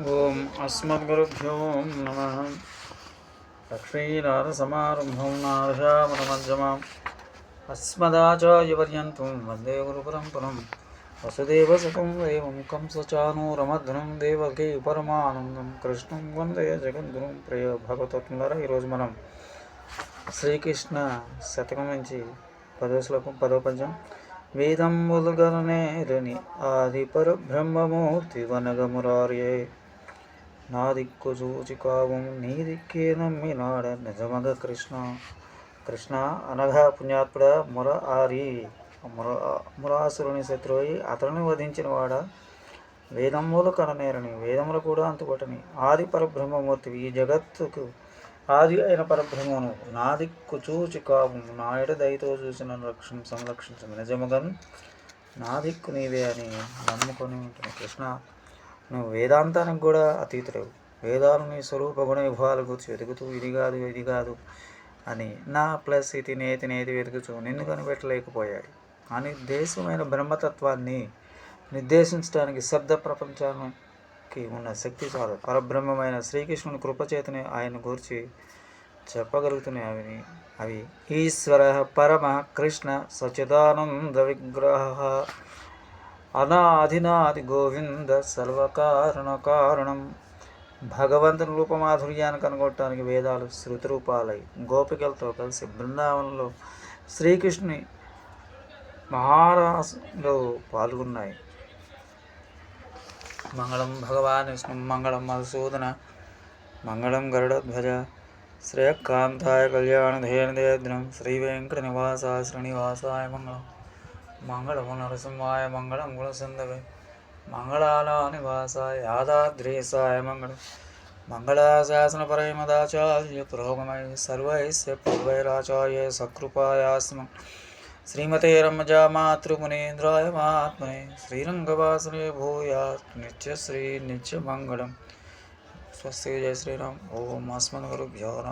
ఓం అస్మద్గురుభ్యో నమః. లక్ష్మీనాథసమారంభం నారసామనమధ్యమాం అస్మదాచార్యపర్యంతం వందే గురుపరంపరం. వసుదేవసుతం దేవం కంసచానూరమర్దనం దేవకీ పరమానందం కృష్ణం వందే జగద్గురుం. ప్రియ భగవతత్ములారా, ఈరోజు మనం శ్రీకృష్ణ శతకం నుంచి 10వ శ్లోకం 10వ పద్యం. వేదంబులుగనేరని ఆది పరబ్రహ్మమూర్తి వనగమురార్యే, నా దిక్కు చూచి కావం నీ దిక్కే నమ్మినాడ నిజమగ కృష్ణ. కృష్ణ అనగా పుణ్యాత్ముడ, మురాసురుని శత్రువు అతనిని వధించిన వాడ, వేదములు కననేరని వేదములు కూడా అంతుపట్టని ఆది పరబ్రహ్మమూర్తివి, ఈ జగత్తుకు ఆది అయిన పరబ్రహ్మను నా దిక్కు చూచి కావు, నా ఎడ దయతో చూసి నన్ను సంరక్షించము. నిజముగన్ నా దిక్కు నీవే అని నమ్ముకొని ఉంటుంది. కృష్ణ, నువ్వు వేదాంతానికి కూడా అతీతుడవు. వేదాలు నీ స్వరూప గుణ విభావాల గురించి వెతుకుతూ ఇది కాదు అని నా ప్లస్ ఇది నేతి వెతుకుతూ నిన్ను కనిపెట్టలేకపోయాయి. అనిర్దేశమైన బ్రహ్మతత్వాన్ని నిర్దేశించడానికి శబ్ద ప్రపంచానికి ఉన్న శక్తి చాలు. పరబ్రహ్మమైన శ్రీకృష్ణుని కృపచేతనే ఆయన గురించి చెప్పగలుగుతున్నాయి. అవి ఈశ్వర పరమ కృష్ణ సచిదానంద విగ్రహ అనాదినాది గోవింద సర్వకారణ కారణం. భగవంతుని రూపమాధుర్యాన్ని కనుగొట్టడానికి వేదాలు శృతి రూపాలై గోపికలతో కలిసి బృందావనంలో శ్రీకృష్ణుని మహారాసులో పాల్గొన్నాయి. మంగళం భగవాన్ విష్ణు, మంగళం మధుసూదన, మంగళం గరుడధ్వజ, శ్రేయకాంతాయ కళ్యాణధేనుదేద్రం, శ్రీ వెంకట నివాసాయ శ్రీనివాసాయ మంగళం. మంగళం నరసింహాయ మంగళం గుణసింధవే, మంగళానివాసాయ యాదాద్రీసాయ మంగళం. మంగళాశాసన పరమదాచార్య పురోగమై సర్వైస్య పూర్వైరాచార్య సకృపాయాస్మ శ్రీమతే రమజా మాతృమునీంద్రాయ మహాత్మనే శ్రీరంగవాసునే భూయాత్ నిత్యశ్రీ నిత్యమంగళం. స్వస్తి. జయ శ్రీరామ్. ఓం అస్మద్గురుభ్యో నమః.